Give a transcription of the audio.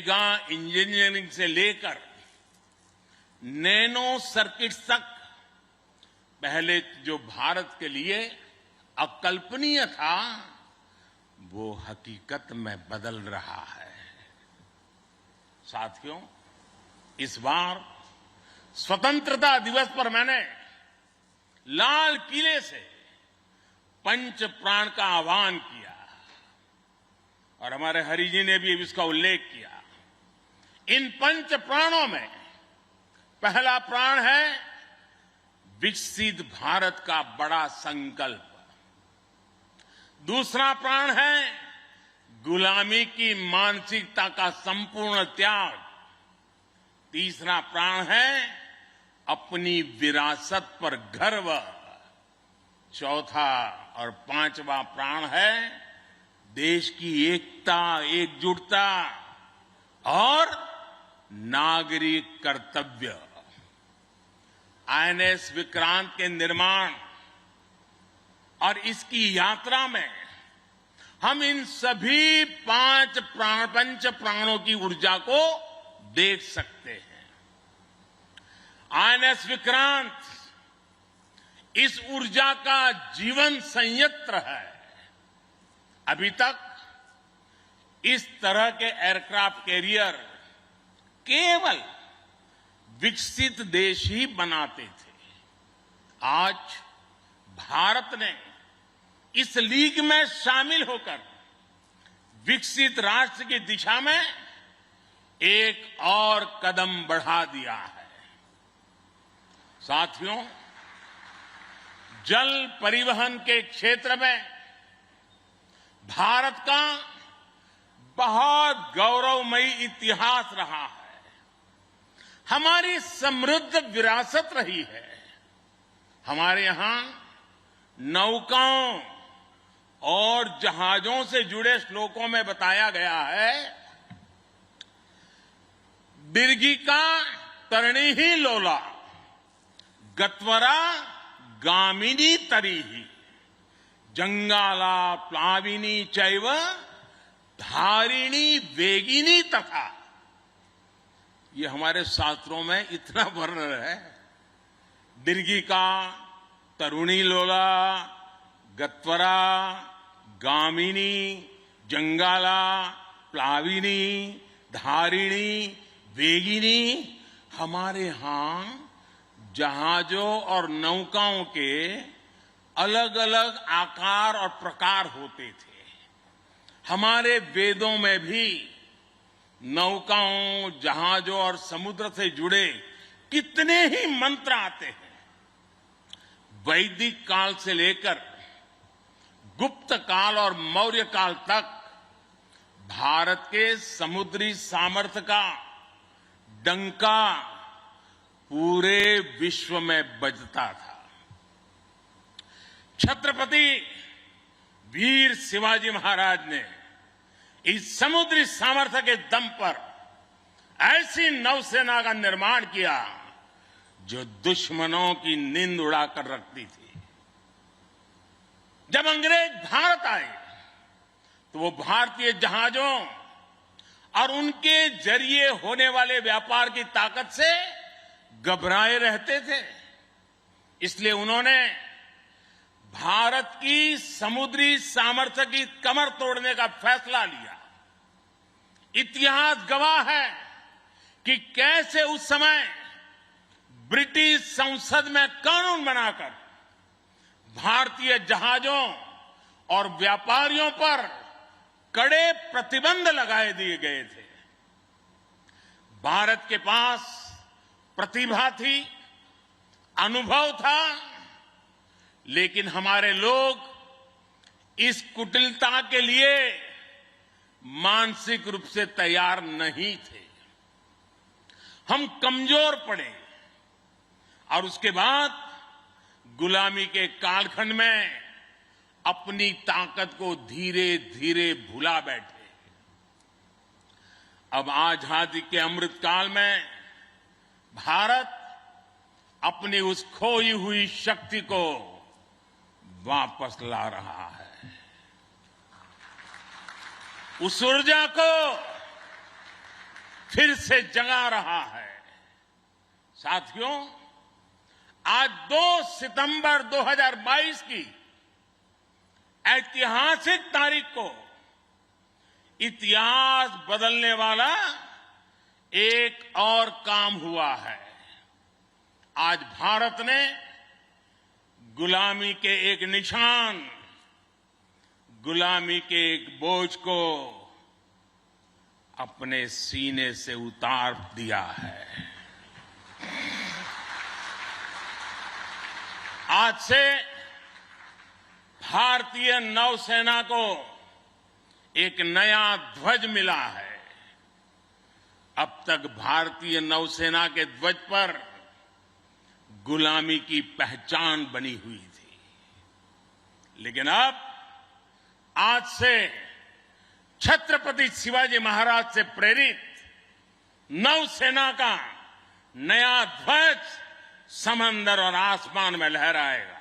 Mega engineering से लेकर nano circuits तक पहले जो भारत के लिए अकल्पनीय था वो हकीकत में बदल रहा है। साथियों, इस बार स्वतंत्रता दिवस पर मैंने लाल किले से पंच प्राण का आह्वान किया और हमारे हरि जी ने भी इसका उल्लेख किया। इन पंच प्राणों में पहला प्राण है विकसित भारत का बड़ा संकल्प, दूसरा प्राण है गुलामी की मानसिकता का संपूर्ण त्याग, तीसरा प्राण है अपनी विरासत पर गर्व, चौथा और पांचवा प्राण है देश की एकता, एकजुटता और नागरिक कर्तव्य। आईएनएस विक्रांत के निर्माण और इसकी यात्रा में हम इन सभी पंच प्राणों की ऊर्जा को देख सकते हैं। आईएनएस विक्रांत इस ऊर्जा का जीवन संयंत्र है। अभी तक इस तरह के एयरक्राफ्ट कैरियर केवल विकसित देश ही बनाते थे। आज भारत ने इस लीग में शामिल होकर विकसित राष्ट्र की दिशा में एक और कदम बढ़ा दिया है। साथियों, जल परिवहन के क्षेत्र में भारत का बहुत गौरवमयी इतिहास रहा है। हमारी समृद्ध विरासत रही है। हमारे यहां नौकाओं और जहाजों से जुड़े श्लोकों में बताया गया है, दीर्घिका तरणी ही लोला गत्वरा गामिनी तरीहि जंगाला प्लाविनी चैव धारिणी वेगिनी तथा। ये हमारे शास्त्रों में इतना वर्णन है। दीर्घिका, तरुणी लोला, गत्वरा, गामिनी, जंगाला, प्लाविनी, धारिणी, वेगिनी। हमारे यहां जहाजों और नौकाओं के अलग अलग आकार और प्रकार होते थे। हमारे वेदों में भी नौकाओं, जहाजों और समुद्र से जुड़े कितने ही मंत्र आते हैं। वैदिक काल से लेकर गुप्त काल और मौर्य काल तक भारत के समुद्री सामर्थ्य का डंका पूरे विश्व में बजता था। छत्रपति वीर शिवाजी महाराज ने इस समुद्री सामर्थ्य के दम पर ऐसी नौसेना का निर्माण किया जो दुश्मनों की नींद उड़ाकर रखती थी। जब अंग्रेज भारत आए तो वो भारतीय जहाजों और उनके जरिए होने वाले व्यापार की ताकत से घबराए रहते थे। इसलिए उन्होंने भारत की समुद्री सामर्थ्य की कमर तोड़ने का फैसला लिया। इतिहास गवाह है कि कैसे उस समय ब्रिटिश संसद में कानून बनाकर भारतीय जहाजों और व्यापारियों पर कड़े प्रतिबंध लगाए दिए गए थे। भारत के पास प्रतिभा थी, अनुभव था, लेकिन हमारे लोग इस कुटिलता के लिए मानसिक रूप से तैयार नहीं थे। हम कमजोर पड़े और उसके बाद गुलामी के कालखंड में अपनी ताकत को धीरे धीरे भुला बैठे। अब आजादी के अमृत काल में भारत अपनी उस खोई हुई शक्ति को वापस ला रहा है। उस ऊर्जा को फिर से जगा रहा है। साथियों, आज 2 सितंबर 2022 की ऐतिहासिक तारीख को इतिहास बदलने वाला एक और काम हुआ है। आज भारत ने गुलामी के एक निशान, गुलामी के एक बोझ को अपने सीने से उतार दिया है। आज से भारतीय नौसेना को एक नया ध्वज मिला है। अब तक भारतीय नौसेना के ध्वज पर गुलामी की पहचान बनी हुई थी, लेकिन अब आज से छत्रपति शिवाजी महाराज से प्रेरित नौसेना का नया ध्वज समंदर और आसमान में लहराएगा।